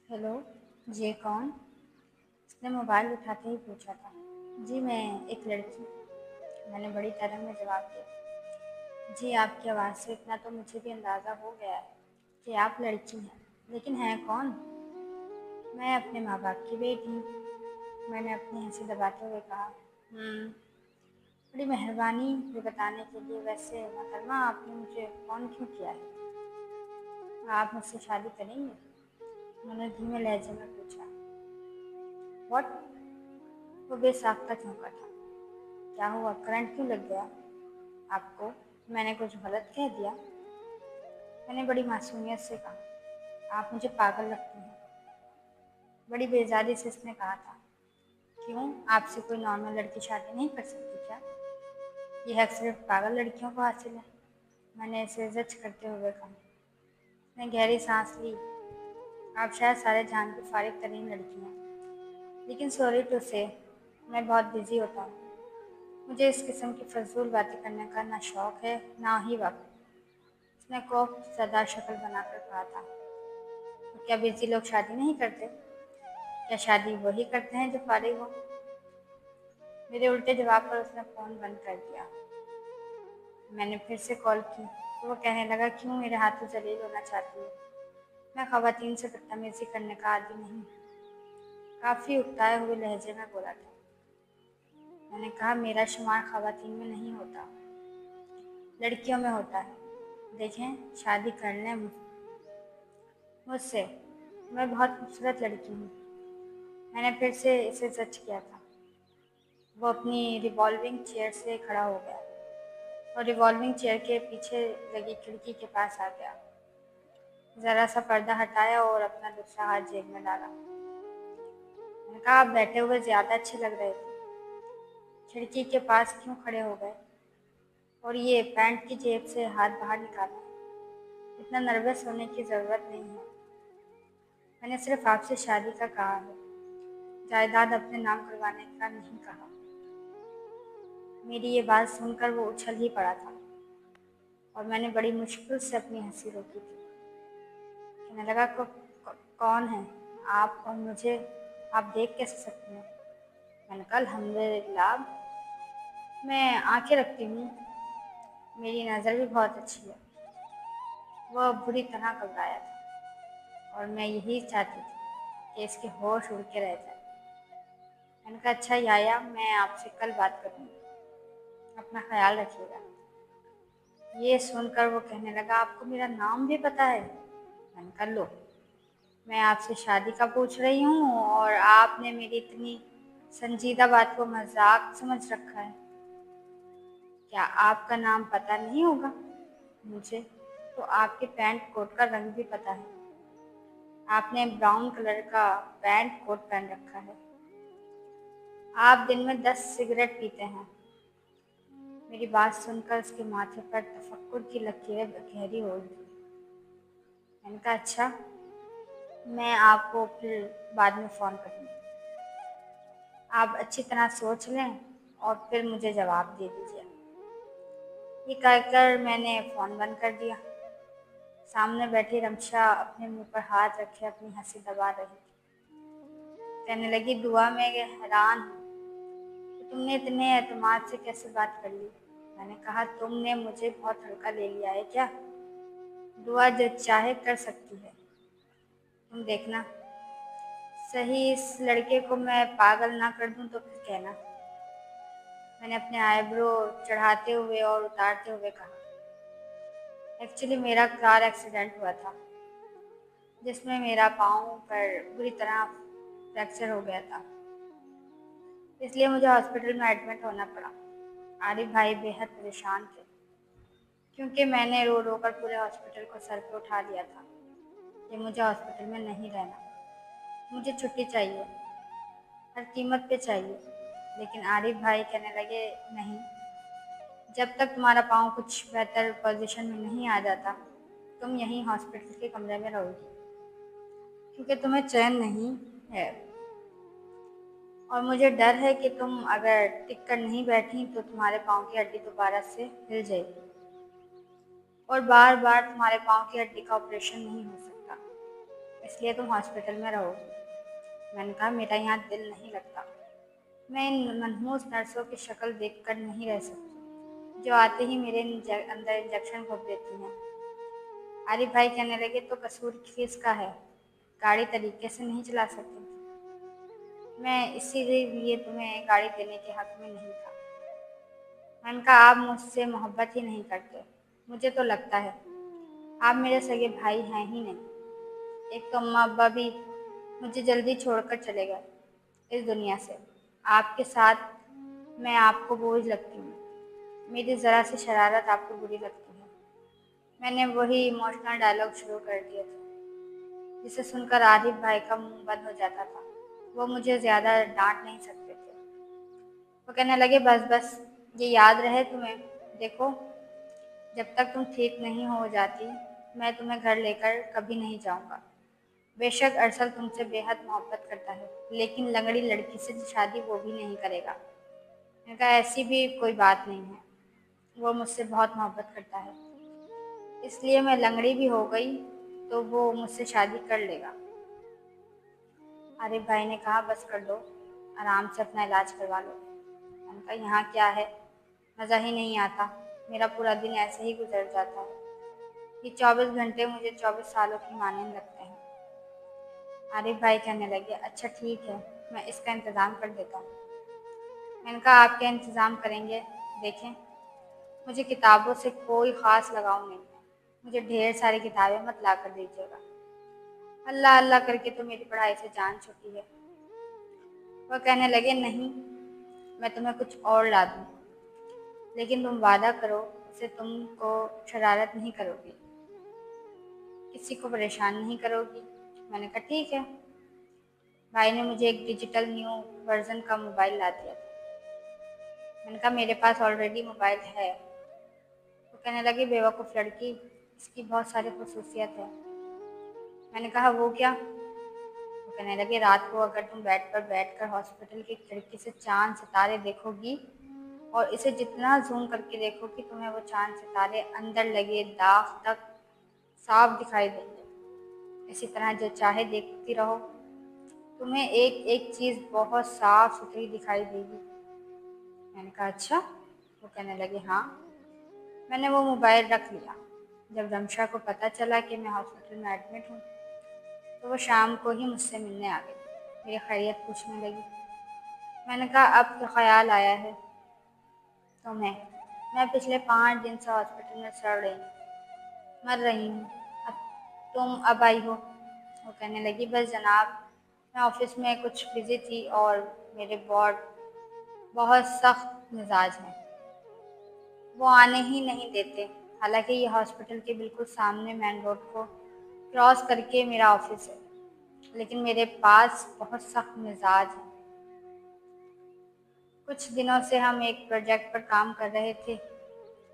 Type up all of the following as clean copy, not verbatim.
Hello. जी कौन? उसने mobile उठाते ही पूछा था। जी मैं एक लड़की। मैंने बड़ी तरह में जवाब दिया। जी आपकी आवाज़ से इतना तो मुझे भी अंदाज़ा हो गया है कि आप लड़की हैं, लेकिन हैं कौन? मैं अपने माँ बाप की बेटी हूँ। मैंने अपनी हंसी दबाते हुए कहा। "हम्म, बड़ी मेहरबानी ये बताने के लिए। वैसे मोहतरमा आपने मुझे फ़ोन क्यों किया है? आप मुझसे शादी करेंगे?" मैंने धीमे लहजे में पूछा। व्हाट? वो बेसाख्ता चौंका था। क्या हुआ, करंट क्यों लग गया आपको? मैंने कुछ गलत कह दिया? मैंने बड़ी मासूमियत से कहा। आप मुझे पागल लगती हैं। बड़ी बेजारी से उसने कहा था। क्यों, आपसे कोई नॉर्मल लड़की शादी नहीं कर सकती क्या? यह हक सिर्फ पागल लड़कियों को हासिल है। मैंने इसे जज करते हुए कहा। उसने गहरी सांस ली। आप शायद सारे जहान की फारिग तरीन लड़की हैं, लेकिन सॉरी टू से मैं बहुत बिजी होता हूँ। मुझे इस किस्म की फजूल बातें करने का ना शौक है ना ही वक्त। उसने खौफ ज़दा शक्ल बनाकर कहा था। तो क्या बिजी लोग शादी नहीं करते? क्या शादी वही करते हैं जो फारिग हो? मेरे उल्टे जवाब पर उसने फ़ोन बंद कर दिया। मैंने फिर से कॉल की तो वो कहने लगा, क्यों मेरे हाथों जलील होना चाहती हो? मैं ख़वातीन से बदतमीज़ी करने का आदी नहीं। काफ़ी उकताए हुए लहजे में बोला था। मैंने कहा, मेरा शुमार ख़वातीन में नहीं होता, लड़कियों में होता है। देखें, शादी कर लें मुझसे। मैं बहुत खूबसूरत लड़की हूँ। मैंने फिर से इसे जज किया था। वो अपनी रिवॉल्विंग चेयर से खड़ा हो गया और रिवॉल्विंग चेयर के पीछे लगी खिड़की के पास आ गया। ज़रा सा पर्दा हटाया और अपना दूसरा हाथ जेब में डाला। मैंने कहा, आप बैठे हुए ज़्यादा अच्छे लग रहे थे। खिड़की के पास क्यों खड़े हो गए और ये पैंट की जेब से हाथ बाहर निकाला? इतना नर्वस होने की ज़रूरत नहीं है। मैंने सिर्फ आपसे शादी का कहा है, जायदाद अपने नाम करवाने का नहीं कहा। मेरी ये बात सुनकर वो उछल ही पड़ा था और मैंने बड़ी मुश्किल से अपनी हंसी रोकी थी। कहने लगा, कौन है आप और मुझे आप देख कैसे सकती हैं? मैंने कहा, अल्हम्दुलिल्लाह, मैं आंखें रखती हूँ, मेरी नज़र भी बहुत अच्छी है। वह बुरी तरह घबराया था और मैं यही चाहती थी कि इसके होश उड़ के रह जाए। मैंने कहा, अच्छा याया, मैं आपसे कल बात करूँगी, अपना ख्याल रखिएगा। ये सुनकर वो कहने लगा, आपको मेरा नाम भी पता है? मैंने कहा, लो, मैं आपसे शादी का पूछ रही हूँ और आपने मेरी इतनी संजीदा बात को मजाक समझ रखा है। क्या आपका नाम पता नहीं होगा? मुझे तो आपके पैंट कोट का रंग भी पता है। आपने ब्राउन कलर का पैंट कोट पहन रखा है। आप दिन में 10 सिगरेट पीते हैं। मेरी बात सुनकर उसके माथे पर तफक्कुर की लकीरें गहरी हो गई। मैंने कहा, अच्छा, मैं आपको फिर बाद में फ़ोन करूँगी। आप अच्छी तरह सोच लें और फिर मुझे जवाब दे दीजिए। ये कहकर मैंने फ़ोन बंद कर दिया। सामने बैठी रमशा अपने मुंह पर हाथ रखे अपनी हंसी दबा रही थी। कहने लगी, दुआ मैं हैरान हूँ कि तुमने इतने एतमाद से कैसे बात कर ली। मैंने कहा, तुमने मुझे बहुत हल्का ले लिया है क्या? दुआ जो चाहे कर सकती है। तुम देखना, सही इस लड़के को मैं पागल ना कर दूं तो फिर कहना। मैंने अपने आईब्रो चढ़ाते हुए और उतारते हुए कहा। एक्चुअली मेरा कार एक्सीडेंट हुआ था जिसमें मेरा पाँव पर बुरी तरह फ्रैक्चर हो गया था, इसलिए मुझे हॉस्पिटल में एडमिट होना पड़ा। आरिफ भाई बेहद परेशान थे क्योंकि मैंने रो रो कर पूरे हॉस्पिटल को सर पे उठा लिया था कि मुझे हॉस्पिटल में नहीं रहना, मुझे छुट्टी चाहिए, हर कीमत पे चाहिए। लेकिन आरिफ भाई कहने लगे, नहीं, जब तक तुम्हारा पाँव कुछ बेहतर पोजीशन में नहीं आ जाता तुम यहीं हॉस्पिटल के कमरे में रहोगी, क्योंकि तुम्हें चैन नहीं है और मुझे डर है कि तुम अगर टिक कर नहीं बैठी तो तुम्हारे पाँव की हड्डी दोबारा से हिल जाएगी और बार बार तुम्हारे पाँव की हड्डी का ऑपरेशन नहीं हो सकता। इसलिए तुम हॉस्पिटल में रहोगी। मैंने कहा मेरा यहाँ दिल नहीं लगता। मैं इन मनहूस नर्सों की शक्ल देखकर नहीं रह सकती जो आते ही मेरे अंदर इंजेक्शन घोंप देती हैं। आरिफ भाई कहने लगे तो कसूर किसका है, गाड़ी तरीके से नहीं चला सकती थी। मैं इसीलिए तुम्हें गाड़ी देने के हक में नहीं था। मैंने कहा आप मुझसे मोहब्बत ही नहीं करते, मुझे तो लगता है आप मेरे सगे भाई हैं ही नहीं। एक तो अम्मा अब्बा भी मुझे जल्दी छोड़कर चले गए इस दुनिया से। आपके साथ मैं आपको बोझ लगती हूँ, मेरी ज़रा सी शरारत आपको बुरी लगती है। मैंने वही इमोशनल डायलॉग शुरू कर दिए थे जिसे सुनकर आरिफ भाई का मुंह बंद हो जाता था। वो मुझे ज़्यादा डांट नहीं सकते थे। वो कहने लगे बस बस, ये याद रहे तुम्हें। देखो, जब तक तुम ठीक नहीं हो जाती मैं तुम्हें घर लेकर कभी नहीं जाऊंगा। बेशक अरसल तुमसे बेहद मोहब्बत करता है, लेकिन लंगड़ी लड़की से शादी वो भी नहीं करेगा। मैंने कहा ऐसी भी कोई बात नहीं है, वो मुझसे बहुत मोहब्बत करता है, इसलिए मैं लंगड़ी भी हो गई तो वो मुझसे शादी कर लेगा। आरिफ भाई ने कहा बस कर दो, आराम से अपना इलाज करवा लो। मैंने कहा यहाँ क्या है, मज़ा ही नहीं आता, मेरा पूरा दिन ऐसे ही गुजर जाता है। ये 24 घंटे मुझे 24 सालों की मानने लगते हैं। आरिफ भाई कहने लगे अच्छा ठीक है, मैं इसका इंतज़ाम कर देता हूँ। मैंने कहा आप क्या इंतज़ाम करेंगे, देखें मुझे किताबों से कोई ख़ास लगाव नहीं है, मुझे ढेर सारी किताबें मत ला कर दीजिएगा। अल्लाह अल्लाह करके तो मेरी पढ़ाई से जान छूटी है। वह कहने लगे नहीं, मैं तुम्हें कुछ और ला दूँ, लेकिन तुम वादा करो उसे तुमको शरारत नहीं करोगी, किसी को परेशान नहीं करोगी। मैंने कहा ठीक है। भाई ने मुझे एक डिजिटल न्यू वर्जन का मोबाइल ला दिया था। मैंने कहा मेरे पास ऑलरेडी मोबाइल है। तो कहने लगी बेवकूफ़ लड़की, इसकी बहुत सारी खसूसियत है। मैंने कहा वो क्या? वो कहने लगे रात को अगर तुम बेड पर बैठकर हॉस्पिटल की खिड़की से चांद सितारे देखोगी और इसे जितना जूम करके देखोगी तुम्हें वो चांद सितारे अंदर लगे दाग तक साफ दिखाई देंगे। इसी तरह जो चाहे देखती रहो, तुम्हें एक एक चीज़ बहुत साफ सुथरी दिखाई देगी। मैंने कहा अच्छा। वो कहने लगे हाँ। मैंने वो मोबाइल रख लिया। जब रमशा को पता चला कि मैं हॉस्पिटल में एडमिट हूँ तो वो शाम को ही मुझसे मिलने आ गई, मेरी खैरियत पूछने लगी। मैंने कहा अब तो ख्याल आया है तुम्हें, मैं पिछले 5 दिन से हॉस्पिटल में सड़ रही हूँ, मर रही हूँ, अब तुम अब आई हो। वो कहने लगी बस जनाब, मैं ऑफिस में कुछ बिजी थी और मेरे बॉस बहुत सख्त मिजाज हैं, वो आने ही नहीं देते। हालांकि ये हॉस्पिटल के बिल्कुल सामने मेन रोड को क्रॉस करके मेरा ऑफिस है, लेकिन मेरे पास बहुत सख्त मिजाज है। कुछ दिनों से हम एक प्रोजेक्ट पर काम कर रहे थे,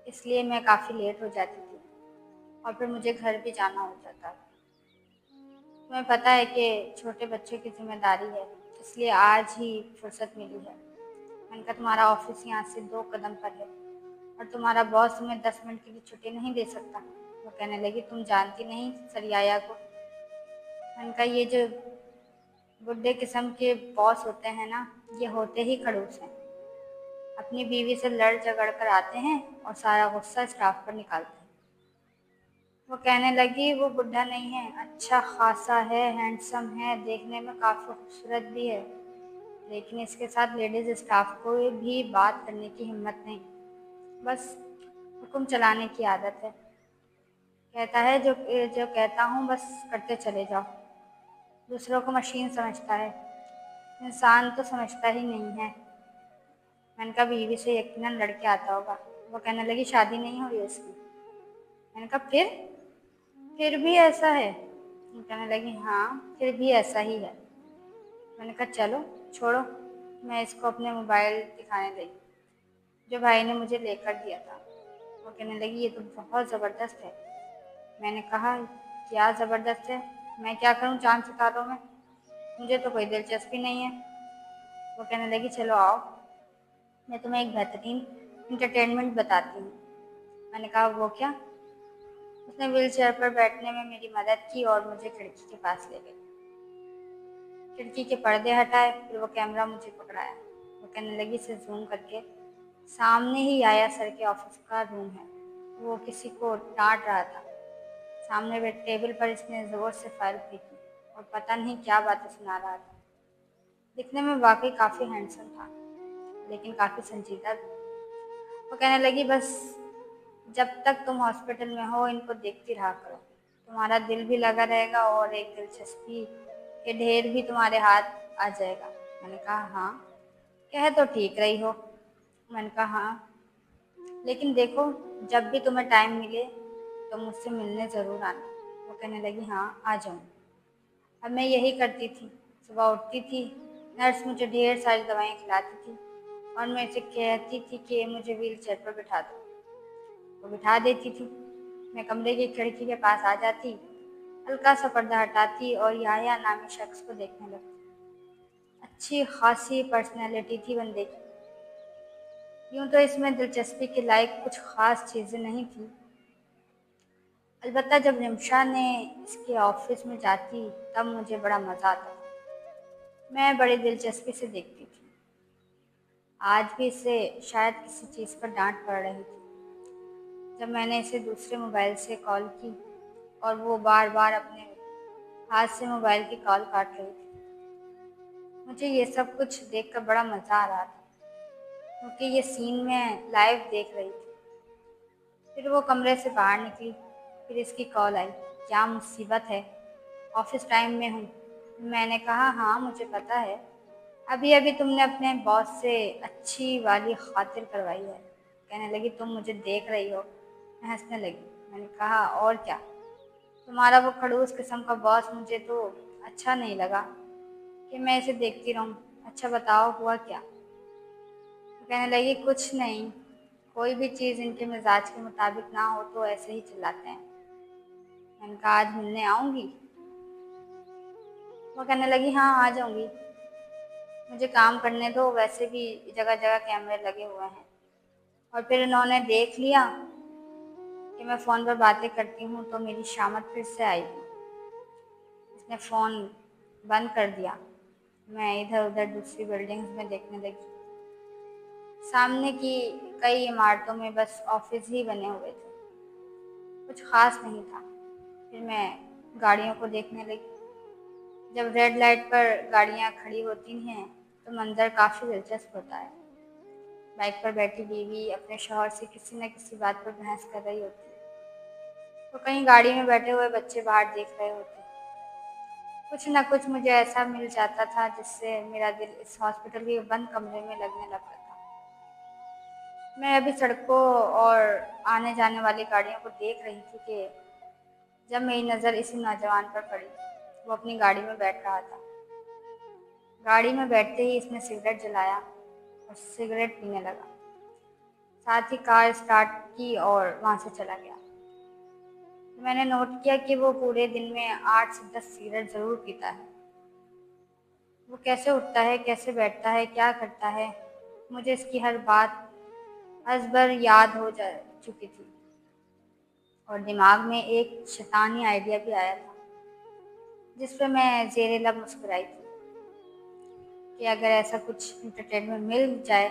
इसलिए मैं काफ़ी लेट हो जाती थी और फिर मुझे घर भी जाना हो जाता था। तुम्हें पता है कि छोटे बच्चे की जिम्मेदारी है, इसलिए आज ही फुर्सत मिली है। मैंने कहा तुम्हारा ऑफिस यहाँ से 2 कदम पर है और तुम्हारा बॉस तुम्हें 10 मिनट की भी छुट्टी नहीं दे सकता। वो कहने लगी तुम जानती नहीं सरियाया को। मैंने कहा ये जो बुढ़े किस्म के बॉस होते हैं ना, ये होते ही खड़ूस हैं, अपनी बीवी से लड़ झगड़ कर आते हैं और सारा गुस्सा स्टाफ पर निकालते हैं। वो कहने लगी वो बुढ़ा नहीं है, अच्छा खासा है, हैंडसम है, देखने में काफ़ी खूबसूरत भी है, लेकिन इसके साथ लेडीज स्टाफ को भी बात करने की हिम्मत नहीं, बस हुक्म चलाने की आदत है। कहता है जो जो कहता हूँ बस करते चले जाओ। दूसरों को मशीन समझता है, इंसान तो समझता ही नहीं है। मैंने कहा बीवी से यकीनन लड़के आता होगा। वो कहने लगी शादी नहीं हुई उसकी। मैंने कहा फिर भी ऐसा है? वो कहने लगी हाँ फिर भी ऐसा ही है। मैंने कहा चलो छोड़ो, मैं इसको अपने मोबाइल दिखाने लगी जो भाई ने मुझे लेकर दिया था। वो कहने लगी ये तो बहुत ज़बरदस्त है। मैंने कहा क्या ज़बरदस्त है, मैं क्या करूँ चांद सितारों में, मुझे तो कोई दिलचस्पी नहीं है। वो कहने लगी चलो आओ, मैं तुम्हें एक बेहतरीन इंटरटेनमेंट बताती हूँ। मैंने कहा वो क्या? उसने व्हील चेयर पर बैठने में मेरी मदद की और मुझे खिड़की के पास ले गई। खिड़की के पर्दे हटाए, फिर वो कैमरा मुझे पकड़ाया। वो कहने लगी, इसे जूम करके, सामने ही आया सर के ऑफिस का रूम है। वो किसी को डांट रहा था। सामने टेबल पर इसने जोर से फाइल फेंकी और पता नहीं क्या बातें सुना रहा था। दिखने में वाकई काफ़ी हैंडसम था, लेकिन काफ़ी संजीदा भी। वो कहने लगी, बस जब तक तुम हॉस्पिटल में हो इनको देखती रहा करो, तुम्हारा दिल भी लगा रहेगा और एक दिलचस्पी के ढेर भी तुम्हारे हाथ आ जाएगा। मैंने कहा हाँ, कह तो ठीक रही हो। मैंने कहा हाँ, लेकिन देखो, जब भी तुम्हें टाइम मिले तो मुझसे मिलने ज़रूर आना। वो कहने लगी, हाँ आ जाऊँ। अब मैं यही करती थी। सुबह उठती थी, नर्स मुझे ढेर सारी दवाएं खिलाती थी और मैं इसे कहती थी कि मुझे व्हील चेयर पर बिठा दो। वो बिठा देती थी। मैं कमरे की खिड़की के पास आ जाती, हल्का सा पर्दा हटाती और याया नामी शख्स को देखने लगती। अच्छी खासी पर्सनैलिटी थी बंदे की। यूं तो इसमें दिलचस्पी के लायक कुछ खास चीज़ें नहीं थी। अलबत्ता जब रिमशा ने इसके ऑफिस में जाती तब मुझे बड़ा मज़ा आता था। मैं बड़ी दिलचस्पी से देखती थी। आज भी इसे शायद किसी चीज़ पर डांट पड़ रही थी जब मैंने इसे दूसरे मोबाइल से कॉल की और वो बार बार अपने हाथ से मोबाइल की कॉल काट रही थी। मुझे ये सब कुछ देखकर बड़ा मज़ा आ रहा था, क्योंकि ये सीन मैं लाइव देख रही थी। फिर वो कमरे से बाहर निकली, फिर इसकी कॉल आई। क्या मुसीबत है, ऑफिस टाइम में हूँ। मैंने कहा हाँ मुझे पता है, अभी अभी तुमने अपने बॉस से अच्छी वाली खातिर करवाई है। कहने लगी, तुम मुझे देख रही हो। मैं हंसने लगी। मैंने कहा और क्या, तुम्हारा वो खड़ूस किस्म का बॉस मुझे तो अच्छा नहीं लगा कि मैं इसे देखती रहूं। अच्छा बताओ हुआ क्या। तो कहने लगी, कुछ नहीं, कोई भी चीज़ इनके मिजाज के मुताबिक ना हो तो ऐसे ही चिल्लाते हैं। मैंने कहा आज मिलने आऊंगी। वो कहने लगी, हाँ आ जाऊंगी, मुझे काम करने दो, वैसे भी जगह जगह कैमरे लगे हुए हैं। और फिर इन्होंने देख लिया कि मैं फ़ोन पर बातें करती हूँ तो मेरी शामत फिर से आएगी। इसने फ़ोन बंद कर दिया। मैं इधर उधर दूसरी बिल्डिंग्स में देखने लगी। सामने की कई इमारतों में बस ऑफिस ही बने हुए थे, कुछ खास नहीं था। फिर मैं गाड़ियों को देखने लगी। जब रेड लाइट पर गाड़ियाँ खड़ी होती हैं तो मंजर काफ़ी दिलचस्प होता है। बाइक पर बैठी बीवी अपने शौहर से किसी न किसी बात पर बहस कर रही होती है, तो कहीं गाड़ी में बैठे हुए बच्चे बाहर देख रहे होते। कुछ न कुछ मुझे ऐसा मिल जाता था जिससे मेरा दिल इस हॉस्पिटल के बंद कमरे में लगने लगता था। मैं अभी सड़कों और आने जाने वाली गाड़ियों को देख रही थी कि जब मेरी नज़र इसी नौजवान पर पड़ी। वो अपनी गाड़ी में बैठ रहा था। गाड़ी में बैठते ही इसने सिगरेट जलाया और सिगरेट पीने लगा। साथ ही कार स्टार्ट की और वहाँ से चला गया। मैंने नोट किया कि वो पूरे दिन में 8 से 10 सिगरेट ज़रूर पीता है। वो कैसे उठता है, कैसे बैठता है, क्या करता है, मुझे इसकी हर बात अज़बर याद हो जा चुकी थी। और दिमाग में एक शैतानी आइडिया भी आया था जिस पे मैं ज़ेरे लब मुस्कुराई थी कि अगर ऐसा कुछ इंटरटेनमेंट मिल जाए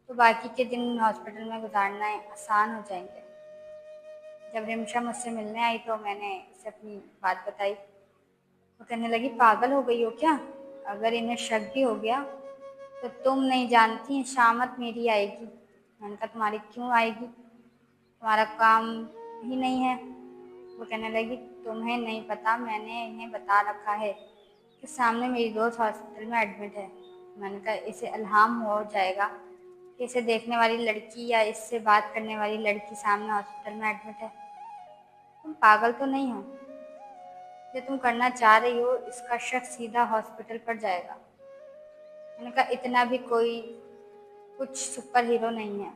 तो बाकी के दिन हॉस्पिटल में गुजारना आसान हो जाएंगे। जब रिमशा मुझसे मिलने आई तो मैंने इसे अपनी बात बताई। वो कहने लगी, पागल हो गई हो क्या, अगर इन्हें शक भी हो गया तो तुम नहीं जानती शामत मेरी आएगी। मैंने कहा तुम्हारी क्यों आएगी, तुम्हारा काम ही नहीं है। वो कहने लगी, तुम्हें नहीं पता, मैंने इन्हें बता रखा है कि सामने मेरी दोस्त हॉस्पिटल में एडमिट है। मैंने कहा इसे इल्हाम हो जाएगा कि इसे देखने वाली लड़की या इससे बात करने वाली लड़की सामने हॉस्पिटल में एडमिट है। तुम पागल तो नहीं हो, जो तुम करना चाह रही हो इसका शक सीधा हॉस्पिटल पर जाएगा। मैंने कहा इतना भी कोई कुछ सुपर हीरो नहीं है,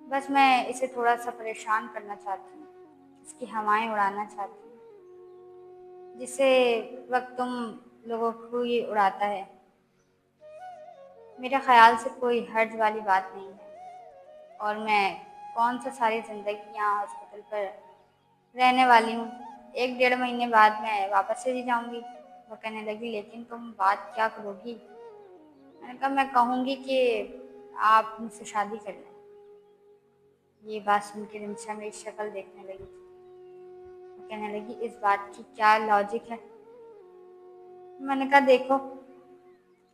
बस मैं इसे थोड़ा सा परेशान करना चाहती हूँ, इसकी हवाएं उड़ाना चाहती हूँ, जिसे वक्त तुम लोगों को ही उड़ाता है। मेरे ख्याल से कोई हर्ज वाली बात नहीं है और मैं कौन सा सारी ज़िंदगी यहाँ हॉस्पिटल पर रहने वाली हूँ। 1 डेढ़ महीने बाद मैं वापस चली जाऊँगी। वो कहने लगी, लेकिन तुम बात क्या करोगी? मैंने कहा, मैं कहूँगी कि आप मुझसे शादी कर लें। ये बात सुन के रिमशा मेरी शक्ल देखने लगी थी। वो कहने लगी, इस बात की क्या लॉजिक है? मैंने कहा, देखो,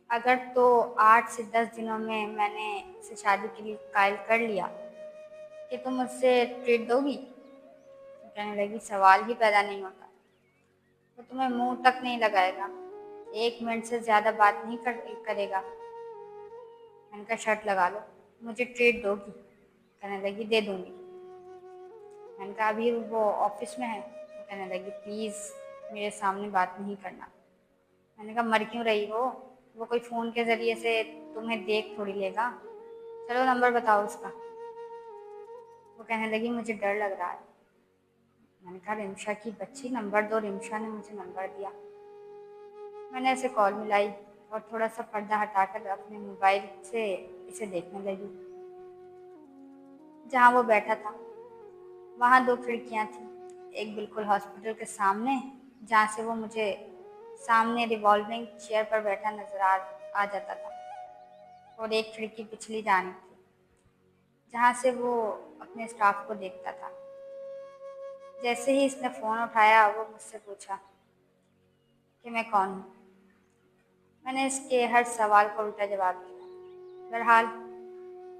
अगर तो 8 से 10 दिनों में मैंने इसे शादी के लिए कायल कर लिया कि तुम मुझसे ट्रीट दोगी? वो कहने लगी, सवाल ही पैदा नहीं होता। वो तुम्हें मुंह तक नहीं लगाएगा, 1 मिनट से ज़्यादा बात नहीं करेगा। मैंने कहा, शर्त लगा लो, मुझे ट्रीट दोगी? कहने लगी, दे दूँगी। मैंने कहा, अभी वो ऑफिस में है। वो कहने लगी, प्लीज़ मेरे सामने बात नहीं करना। मैंने कहा, मर क्यों रही हो? वो कोई फ़ोन के ज़रिए से तुम्हें देख थोड़ी लेगा। चलो नंबर बताओ उसका। वो कहने लगी, मुझे डर लग रहा है। मैंने कहा, रिमशा की बच्ची, नंबर दो। रिमशा ने मुझे नंबर दिया। मैंने इसे कॉल मिलाई और थोड़ा सा पर्दा हटाकर अपने मोबाइल से इसे देखने लगी। जहाँ वो बैठा था वहाँ 2 खिड़कियाँ थीं। एक बिल्कुल हॉस्पिटल के सामने, जहाँ से वो मुझे सामने रिवॉल्विंग चेयर पर बैठा नजर आ जाता था, और एक खिड़की पिछली जानिब थी, जहाँ से वो अपने स्टाफ को देखता था। जैसे ही इसने फ़ोन उठाया, वो मुझसे पूछा कि मैं कौन हूँ। मैंने इसके हर सवाल का उल्टा जवाब दिया। बहरहाल,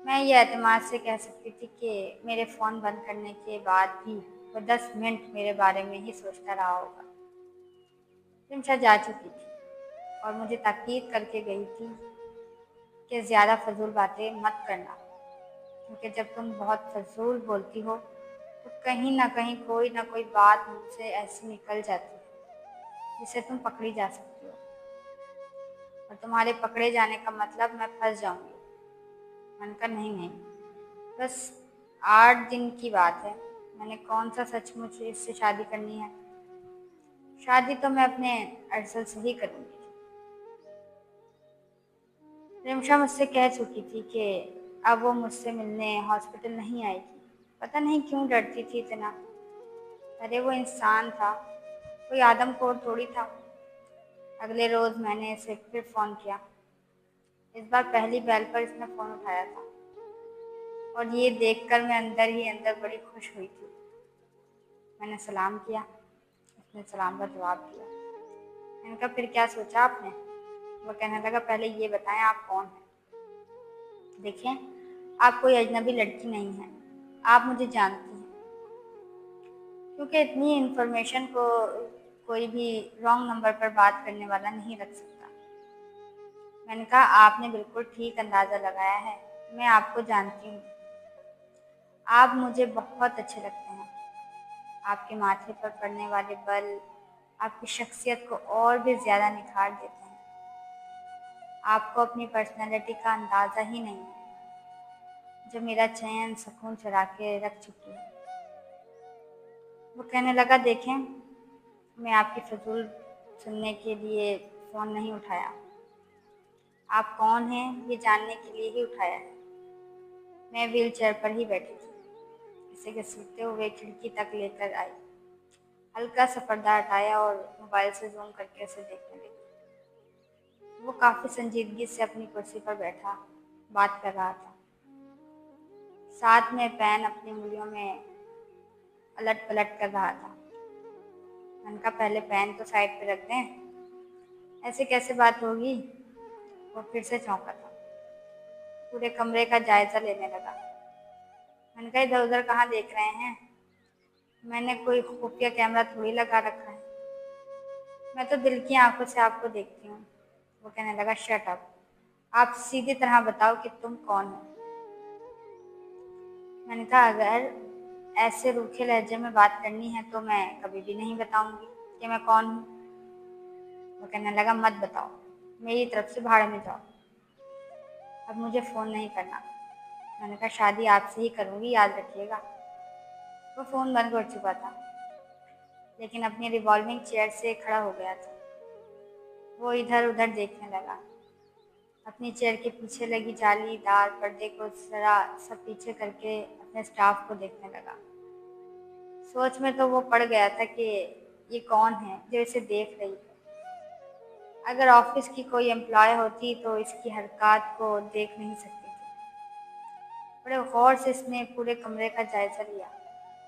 मैं ये एतमाद से कह सकती थी कि मेरे फ़ोन बंद करने के बाद भी वो 10 मिनट मेरे बारे में ही सोचता रहा होगा। रिमशा जा चुकी थी और मुझे ताकीद करके गई थी कि ज़्यादा फजूल बातें मत करना, क्योंकि जब तुम बहुत फजूल बोलती हो तो कहीं ना कहीं कोई ना कोई बात मुझसे ऐसी निकल जाती है जिससे तुम पकड़ी जा सकती हो, और तुम्हारे पकड़े जाने का मतलब मैं फंस जाऊंगी। मैंने कहा, नहीं नहीं, बस 8 दिन की बात है। मैंने कौन सा सचमुच इससे शादी करनी है? शादी तो मैं अपने अरसल से ही करूँगी। रिमशा मुझसे कह चुकी थी कि अब वो मुझसे मिलने हॉस्पिटल नहीं आएगी। पता नहीं क्यों डरती थी इतना। अरे वो इंसान था, कोई आदमखोर थोड़ी था। अगले रोज़ मैंने इसे फिर फ़ोन किया। इस बार पहली बेल पर इसने फ़ोन उठाया था, और ये देखकर मैं अंदर ही अंदर बड़ी खुश हुई थी। मैंने सलाम किया, उसने सलाम का जवाब दिया। मैंने कहा, फिर क्या सोचा आपने? वो कहने लगा, पहले ये बताएं आप कौन हैं? देखिए, आप कोई अजनबी लड़की नहीं हैं, आप मुझे जानती हैं, क्योंकि इतनी इन्फॉर्मेशन को कोई भी रॉन्ग नंबर पर बात करने वाला नहीं रख सकता। मैंने कहा, आपने बिल्कुल ठीक अंदाज़ा लगाया है, मैं आपको जानती हूँ। आप मुझे बहुत अच्छे लगते हैं। आपके माथे पर पड़ने वाले बल आपकी शख्सियत को और भी ज़्यादा निखार देते हैं। आपको अपनी पर्सनैलिटी का अंदाज़ा ही नहीं है, जो मेरा चैन सुकून चुरा के रख चुकी है। वो कहने लगा, देखें, मैं आपकी फजूल सुनने के लिए फ़ोन नहीं उठाया। आप कौन हैं ये जानने के लिए ही उठाया है। मैं व्हील चेयर पर ही बैठी थी, इसे घसीटते हुए खिड़की तक लेकर आई। हल्का सा पर्दा हटाया और मोबाइल से जूम करके उसे देखने लगी। वो काफ़ी संजीदगी से अपनी कुर्सी पर बैठा बात कर रहा था, साथ में पेन अपनी उंगलियों में अलट पलट कर रहा था। मैंने कहा, पहले पेन तो साइड पे रख दें, ऐसे कैसे बात होगी? वो फिर से चौंका था, पूरे कमरे का जायजा लेने लगा। मैंने कहा, इधर उधर कहाँ देख रहे हैं? मैंने कोई खुफिया कैमरा थोड़ी लगा रखा है, मैं तो दिल की आंखों से आपको देखती हूँ। वो कहने लगा, शट अप, आप सीधी तरह बताओ कि तुम कौन हो। मैंने कहा, अगर ऐसे रूखे लहजे में बात करनी है तो मैं कभी भी नहीं बताऊंगी कि मैं कौन हूँ। वो कहने लगा, मत बताओ, मेरी तरफ से भाड़ में जाओ, अब मुझे फ़ोन नहीं करना। मैंने कहा, शादी आपसे ही करूँगी, याद रखिएगा। वो फ़ोन बंद कर चुका था, लेकिन अपनी रिवॉल्विंग चेयर से खड़ा हो गया था। वो इधर उधर देखने लगा, अपनी चेयर के पीछे लगी जालीदार पर्दे को जरा सब पीछे करके अपने स्टाफ को देखने लगा। सोच में तो वो पड़ गया था कि ये कौन है जो इसे देख रही है। अगर ऑफिस की कोई एम्प्लॉय होती तो इसकी हरकत को देख नहीं सकती थी। बड़े गौर से इसने पूरे कमरे का जायजा लिया,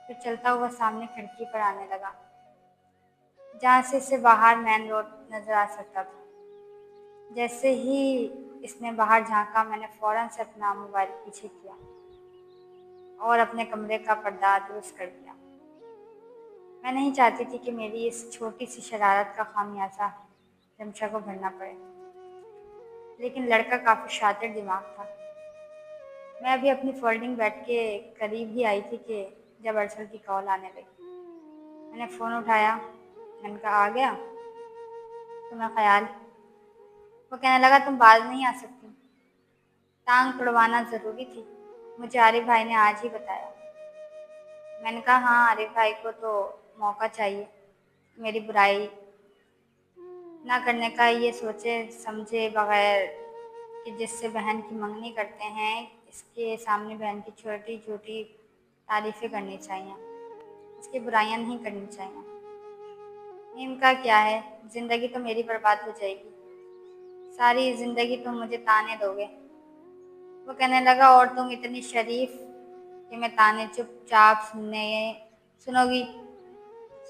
फिर चलता हुआ सामने खिड़की पर आने लगा, जहाँ से इसे बाहर मेन रोड नजर आ सकता था। जैसे ही इसने बाहर झांका, मैंने फौरन से अपना मोबाइल पीछे किया और अपने कमरे का पर्दा दुरुस्त कर दिया। मैं नहीं चाहती थी कि मेरी इस छोटी सी शरारत का खामियाजा जमशा को भरना पड़े, लेकिन लड़का काफ़ी शातिर दिमाग था। मैं अभी अपनी फोल्डिंग बेड के करीब ही आई थी कि जब अरसल की कॉल आने लगी। मैंने फ़ोन उठाया। मैंने कहा, आ गया तुम्हें ख्याल? वो कहने लगा, तुम बाज नहीं आ सकती, टांग तुड़वाना ज़रूरी थी, मुझे आरिफ भाई ने आज ही बताया। मैंने कहा, हाँ, आरिफ भाई को तो मौका चाहिए मेरी बुराई ना करने का, ये सोचे समझे बगैर कि जिससे बहन की मंगनी करते हैं, इसके सामने बहन की छोटी छोटी तारीफ़ें करनी चाहिए, इसकी बुराइयां नहीं करनी चाहिए। इनका क्या है, ज़िंदगी तो मेरी बर्बाद हो जाएगी, सारी ज़िंदगी तुम मुझे ताने दोगे। वो कहने लगा, और तुम इतनी शरीफ कि मैं ताने चुपचाप सुनोगी?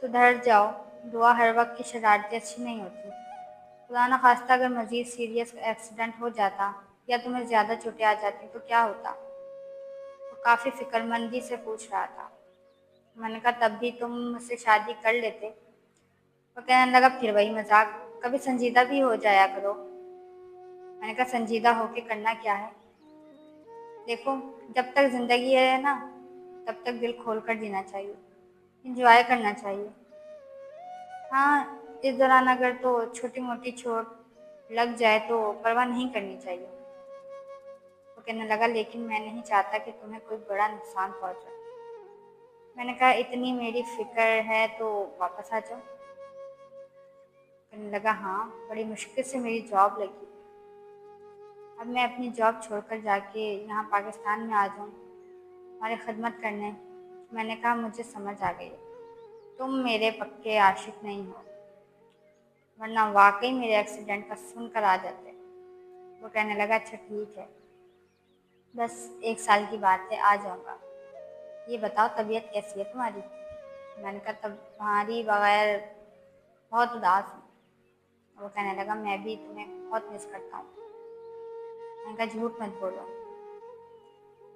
सुधर जाओ, दुआ हर वक्त की शरारतें अच्छी नहीं होती। खुदा न खास्ता अगर मज़ीद सीरियस एक्सीडेंट हो जाता या तुम्हें ज़्यादा चोटें आ जाती तो क्या होता? वो काफ़ी फिक्रमंदी से पूछ रहा था। मैंने कहा, तब भी तुम मुझसे शादी कर लेते। वो कहने लगा, फिर वही मजाक, कभी संजीदा भी हो जाया करो। मैंने कहा, संजीदा होके करना क्या है? देखो, जब तक जिंदगी है ना, तब तक दिल खोल कर जीना चाहिए, इंजॉय करना चाहिए। हाँ, इस दौरान अगर तो छोटी मोटी चोट लग जाए तो परवाह नहीं करनी चाहिए। वो कहने लगा, लेकिन मैं नहीं चाहता कि तुम्हें कोई बड़ा नुकसान पहुंचे। मैंने कहा, इतनी मेरी फिक्र है तो वापस आ जाओ। कहने लगा, हाँ, बड़ी मुश्किल से मेरी जॉब लगी, अब मैं अपनी जॉब छोड़कर जाके यहाँ पाकिस्तान में आ जाऊँ तुम्हारी खिदमत करने। मैंने कहा, मुझे समझ आ गई, तुम मेरे पक्के आशिक नहीं हो, वरना वाकई मेरे एक्सीडेंट का सुनकर आ जाते। वो कहने लगा, अच्छा ठीक है, बस 1 साल की बात है, आ जाऊँगा। ये बताओ, तबीयत कैसी है तुम्हारी? मैंने कहा, तब तुम्हारी बगैर बहुत उदास हूँ। वो कहने लगा, मैं भी तुम्हें बहुत मिस करता हूँ। मैंने कहा, झूठ मत बोलो,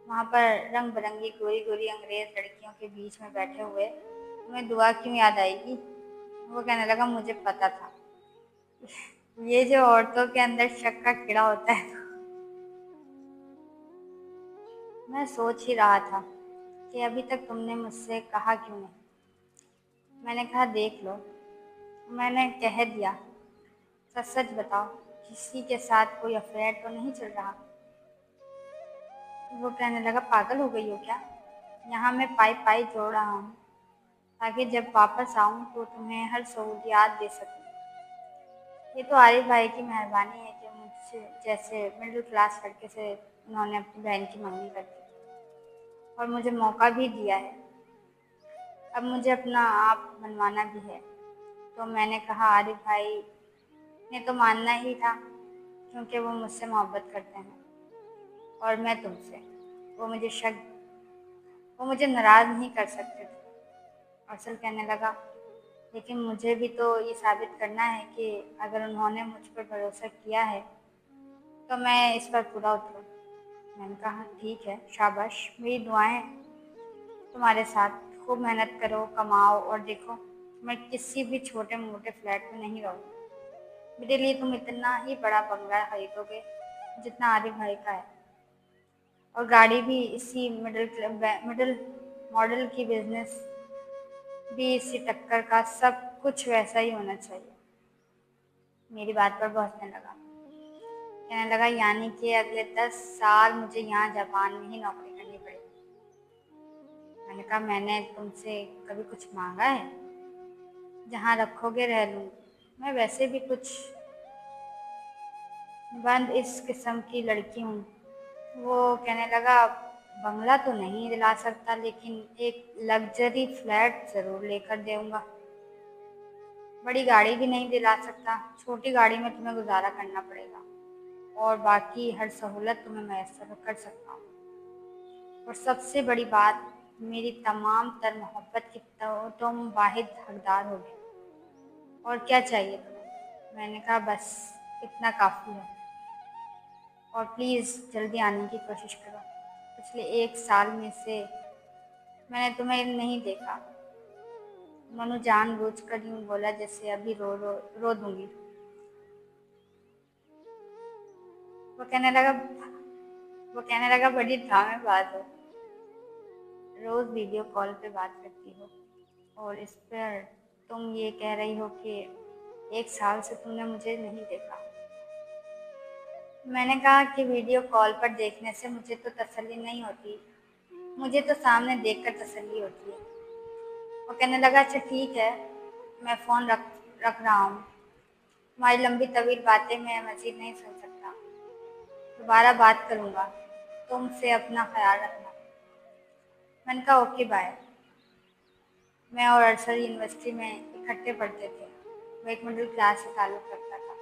वहाँ पर रंग बिरंगी गोरी गोरी अंग्रेज लड़कियों के बीच में बैठे हुए तुम्हें दुआ क्यों याद आएगी? वो कहने लगा, मुझे पता था, ये जो औरतों के अंदर शक का कीड़ा होता है। मैं सोच ही रहा था कि अभी तक तुमने मुझसे कहा क्यों नहीं। मैंने कहा, देख लो, मैंने कह दिया, सच सच बताओ, किसी के साथ कोई अफेयर तो नहीं चल रहा? वो कहने लगा, पागल हो गई हो क्या? यहाँ मैं पाई पाई जोड़ रहा हूँ ताकि जब वापस आऊँ तो तुम्हें हर सहूलियात दे सकूँ। ये तो आरिफ भाई की मेहरबानी है कि मुझसे जैसे मिडिल क्लास लड़के से उन्होंने अपनी बहन की मंगनी कर दी और मुझे मौका भी दिया है। अब मुझे अपना आप मनवाना भी है। तो मैंने कहा, आरिफ भाई ने तो मानना ही था, क्योंकि वो मुझसे मोहब्बत करते हैं और मैं तुमसे। वो मुझे नाराज़ नहीं कर सकते थे। अरसल कहने लगा, लेकिन मुझे भी तो ये साबित करना है कि अगर उन्होंने मुझ पर भरोसा किया है तो मैं इस पर पूरा उतरूँ। मैंने कहा, ठीक है, शाबाश, मेरी दुआएं तुम्हारे साथ। खूब मेहनत करो, कमाओ और देखो, मैं किसी भी छोटे मोटे फ्लैट में नहीं रहूँगी। मेरे लिए तुम इतना ही बड़ा बंगला खरीदोगे जितना आरिफ भाई का है, और गाड़ी भी इसी मिडिल मॉडल की, बिजनेस भी इसी टक्कर का, सब कुछ वैसा ही होना चाहिए। मेरी बात पर वो हंसने लगा। कहने लगा, यानी कि अगले 10 साल मुझे यहाँ जापान में ही नौकरी करनी पड़ेगी। मैंने कहा, मैंने तुमसे कभी कुछ मांगा है? जहाँ रखोगे रह लूँगी, मैं वैसे भी कुछ बंद इस किस्म की लड़की हूँ। वो कहने लगा, बंगला तो नहीं दिला सकता, लेकिन एक लग्जरी फ्लैट ज़रूर लेकर दूंगा। बड़ी गाड़ी भी नहीं दिला सकता, छोटी गाड़ी में तुम्हें गुजारा करना पड़ेगा, और बाकी हर सहूलत तुम्हें मैसर कर सकता हूँ। और सबसे बड़ी बात, मेरी तमाम तर मोहब्बत की तो तुम वाहिद हकदार होगे। और क्या चाहिए तुम्हें? मैंने कहा बस इतना काफ़ी है, और प्लीज़ जल्दी आने की कोशिश करो। पिछले 1 साल में से मैंने तुम्हें नहीं देखा। मनु जानबूझकर यूं बोला जैसे अभी रो दूंगी। वो कहने लगा वो कहने लगा बड़ी ड्रामेबाज हो, रोज वीडियो कॉल पे बात करती हो, और इस पर तुम ये कह रही हो कि 1 साल से तुमने मुझे नहीं देखा। मैंने कहा कि वीडियो कॉल पर देखने से मुझे तो तसल्ली नहीं होती, मुझे तो सामने देखकर तसल्ली होती है। वो कहने लगा अच्छा ठीक है, मैं फ़ोन रख रख रहा हूँ। तुम्हारी लंबी तवील बातें मैं मज़ीद नहीं सुन सकता। दोबारा बात करूँगा, तुमसे अपना ख्याल रखना। मैंने कहा ओके बाय। मैं और अरसद यूनिवर्सिटी में इकट्ठे पढ़ते थे। वो एक मिडिल क्लास से ताल्लुक़ रखता था,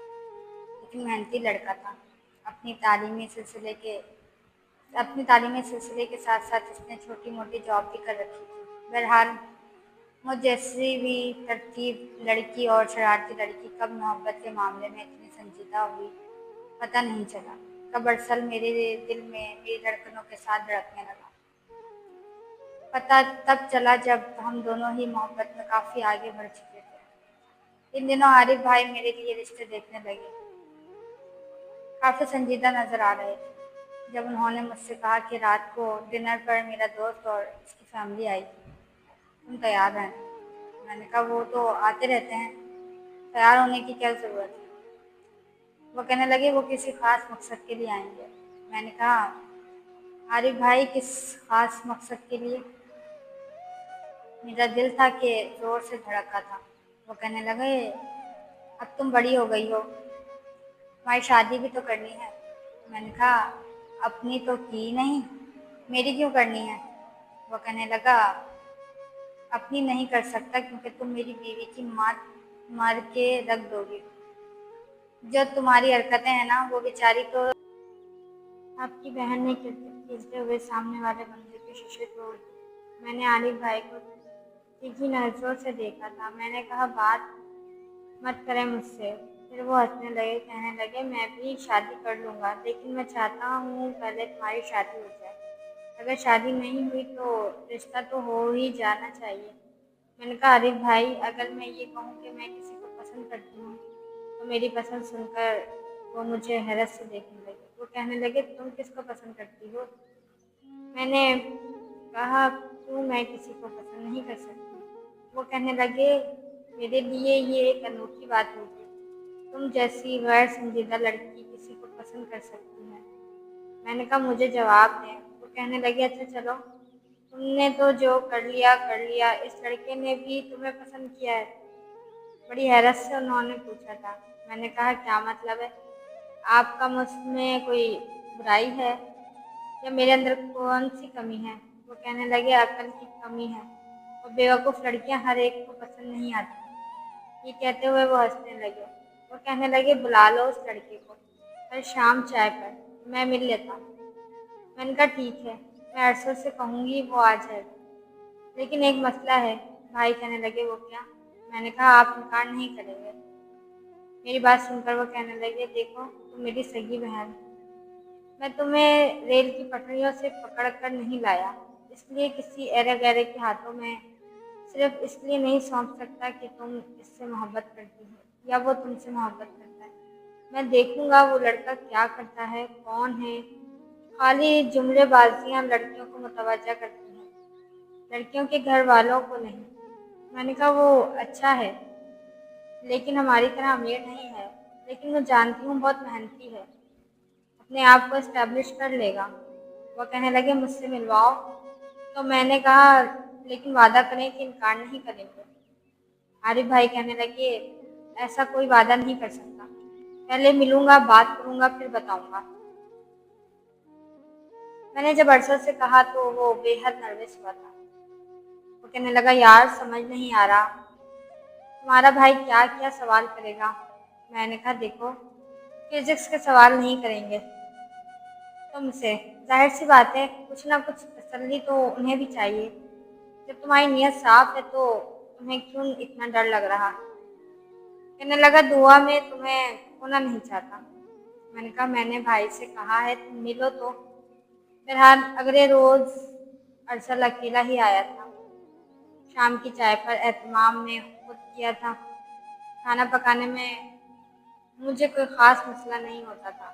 लेकिन मेहनती लड़का था। अपनी तालीमी सिलसिले के साथ साथ इसने छोटी मोटी जॉब भी कर रखी थी। बहरहाल मुझ जैसी भी तरतीब लड़की और शरारती लड़की कब मोहब्बत के मामले में इतनी संजीदा हुई पता नहीं चला। कब अरसल मेरे दिल में मेरी धड़कनों के साथ धड़कने लगा। पता तब चला जब हम दोनों ही मोहब्बत में काफ़ी आगे बढ़ चुके थे। इन दिनों आरिफ भाई मेरे लिए रिश्ते देखने लगे, काफ़ी संजीदा नज़र आ रहे थे। जब उन्होंने मुझसे कहा कि रात को डिनर पर मेरा दोस्त और उसकी फैमिली आई, तुम तैयार रहना। मैंने कहा वो तो आते रहते हैं, तैयार होने की क्या ज़रूरत है। वो कहने लगे वो किसी ख़ास मकसद के लिए आएंगे। मैंने कहा आरिफ भाई किस ख़ास मकसद के लिए? मेरा दिल था कि ज़ोर से धड़का था। वो कहने लगे अब तुम बड़ी हो गई हो, तुम्हारी शादी भी तो करनी है। मैंने कहा अपनी तो की नहीं, मेरी क्यों करनी है? वो कहने लगा अपनी नहीं कर सकता क्योंकि तुम मेरी बीवी की मार के रख दोगे। जो तुम्हारी हरकतें हैं ना, वो बेचारी तो आपकी बहन ने खींचते हुए सामने वाले बंदे के शीशे तोड़ दिए। मैंने आरिफ भाई को तीखी नज़रों से देखा था। मैंने कहा बात मत करें मुझसे। फिर वो हंसने लगे, कहने लगे मैं भी शादी कर लूँगा, लेकिन मैं चाहता हूँ पहले तुम्हारी शादी हो जाए। अगर शादी नहीं हुई तो रिश्ता तो हो ही जाना चाहिए। मैंने कहा आरिफ भाई अगर मैं ये कहूँ कि मैं किसी को पसंद करती हूँ तो मेरी पसंद सुनकर वो मुझे हैरत से देखने लगे। वो कहने लगे तुम किसको पसंद करती हो? मैंने कहा क्यों, मैं किसी को पसंद नहीं कर सकती। वो कहने लगे मेरे लिए ये एक अनोखी बात होगी, तुम जैसी गैर संजीदा लड़की किसी को पसंद कर सकती है। मैंने कहा मुझे जवाब दें। वो कहने लगे अच्छा चलो, तुमने तो जो कर लिया, इस लड़के ने भी तुम्हें पसंद किया है? बड़ी हैरत से उन्होंने पूछा था। मैंने कहा क्या मतलब है? आपका मुझमें कोई बुराई है या मेरे अंदर कौन सी कमी है? वो कहने लगे अकल की कमी है, और बेवकूफ़ लड़कियां हर एक को पसंद नहीं आती। ये कहते हुए वो हंसने लगे। वो कहने लगे बुला लो उस लड़के को, कल शाम चाय पर मैं मिल लेता हूँ। मैंने कहा ठीक है, मैं अरसद से कहूँगी वो आ जाएगा, लेकिन एक मसला है। भाई कहने लगे वो क्या? मैंने कहा आप इनकार नहीं करेंगे? मेरी बात सुनकर वो कहने लगे देखो तुम मेरी सगी बहन, मैं तुम्हें रेल की पटरियों से पकड़ कर नहीं लाया, इसलिए किसी ऐरे गैरे के हाथों में सिर्फ इसलिए नहीं सौंप सकता कि तुम इससे मोहब्बत करती हो या वो तुमसे मोहब्बत करता है। मैं देखूंगा वो लड़का क्या करता है, कौन है। खाली जुमलेबाजियां लड़कियों को मुतवज्जा करती हैं, लड़कियों के घर वालों को नहीं। मैंने कहा वो अच्छा है, लेकिन हमारी तरह अमीर नहीं है, लेकिन मैं जानती हूँ बहुत मेहनती है, अपने आप को इस्टेब्लिश कर लेगा। वो कहने लगे मुझसे मिलवाओ। तो मैंने कहा लेकिन वादा करें कि इनकार नहीं करेंगे। आरिफ भाई कहने लगे ऐसा कोई वादा नहीं कर सकता, पहले मिलूंगा, बात करूंगा, फिर बताऊंगा। मैंने जब अरशद से कहा तो वो बेहद नर्वस हुआ था। वो कहने लगा, यार समझ नहीं आ रहा तुम्हारा भाई क्या क्या सवाल करेगा। मैंने कहा, देखो फिजिक्स के सवाल नहीं करेंगे तुमसे, जाहिर सी बात है, कुछ ना कुछ तसल्ली तो उन्हें भी चाहिए। जब तुम्हारी नीयत साफ है तो तुम्हें क्यों इतना डर लग रहा। कहने लगा, दुआ में तुम्हें खोना नहीं चाहता। मैंने कहा, मैंने भाई से कहा है तुम मिलो तो। बहरहाल अगले रोज अरसल अकेला ही आया था। शाम की चाय पर एहतमाम ने खुद किया था। खाना पकाने में मुझे कोई ख़ास मसला नहीं होता था।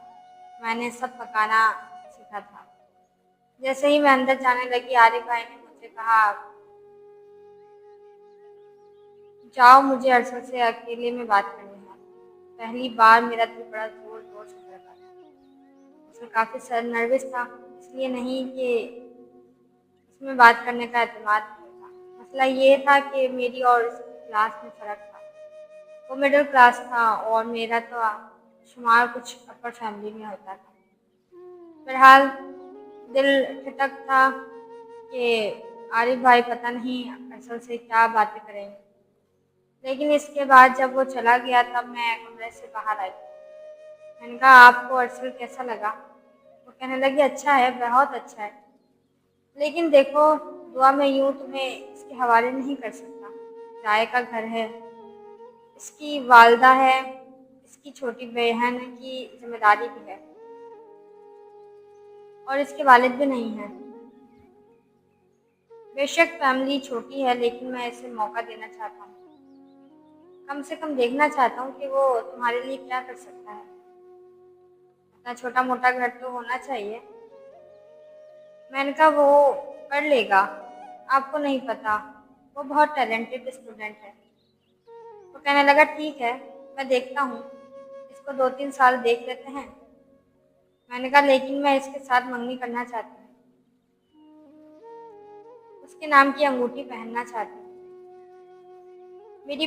मैंने सब पकाना सीखा था। जैसे ही मैं अंदर जाने लगी, आरिफ भाई ने मुझसे कहा, जाओ, मुझे अरशद से अकेले में बात करनी है। पहली बार मेरा दिल बड़ा जोर जोर से धड़का था। उसमें काफ़ी सर नर्वस था, इसलिए नहीं कि उसमें बात करने का एतमाद नहीं था। मसला ये था कि मेरी और उसकी क्लास में फ़र्क था। वो मिडिल क्लास था और मेरा तो शुमार कुछ अपर फैमिली में होता था। बहरहाल दिल ठिठक था कि आरिफ भाई पता नहीं अरसल से क्या बातें करेंगे। लेकिन इसके बाद जब वो चला गया तब मैं कमरे से बाहर आई। मैंने कहा, आपको अरसल कैसा लगा। वो कहने लगी, अच्छा है, बहुत अच्छा है, लेकिन देखो दुआ में यूं तुम्हें इसके हवाले नहीं कर सकता। किराए का घर है, इसकी वालदा है, इसकी छोटी बहन की जिम्मेदारी भी है, और इसके वालिद भी नहीं है। बेशक फैमिली छोटी है, लेकिन मैं इसे मौका देना चाहता हूँ। कम से कम देखना चाहता हूँ कि वो तुम्हारे लिए क्या कर सकता है। इतना छोटा मोटा घर तो होना चाहिए। मैंने कहा, वो कर लेगा, आपको नहीं पता, वो बहुत टैलेंटेड स्टूडेंट है। वो कहने लगा, ठीक है, मैं देखता हूँ, इसको 2-3 साल देख लेते हैं। मैंने कहा, लेकिन मैं इसके साथ मंगनी करना चाहती हूँ, उसके नाम की अंगूठी पहनना चाहती हूँ। मेरी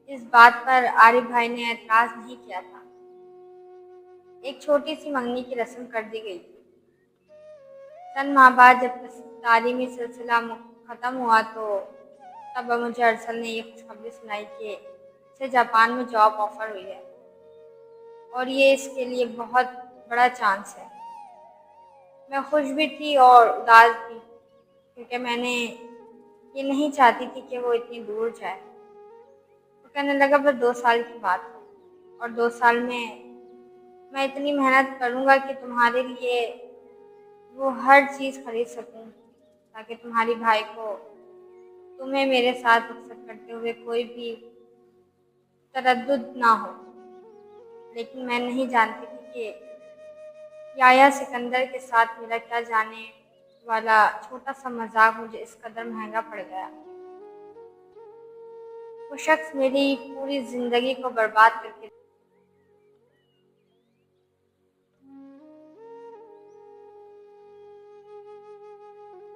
इस बात पर आरिफ भाई ने एतराज़ नहीं किया था। एक छोटी सी मंगनी की रस्म कर दी गई थी। चंद माह बाद जब तालीमी सिलसिला ख़त्म हुआ तो तब मुझे अरसल ने ये खुशखबरी सुनाई कि इसे जापान में जॉब ऑफ़र हुई है, और ये इसके लिए बहुत बड़ा चांस है। मैं खुश भी थी और उदास भी, क्योंकि मैंने ये नहीं चाहती थी कि वो इतनी दूर जाए। वो कहने लगा, बस 2 साल की बात है, और 2 साल में मैं इतनी मेहनत करूँगा कि तुम्हारे लिए वो हर चीज़ खरीद सकूँ, ताकि तुम्हारी भाई को तुम्हें मेरे साथ रुखसत करते हुए कोई भी तरद्दुद ना हो। लेकिन मैं नहीं जानती थी कि याया सिकंदर के साथ मेरा क्या जाने वाला छोटा सा मजाक मुझे इस कदर महंगा पड़ गया। वो शख्स मेरी पूरी जिंदगी को बर्बाद करके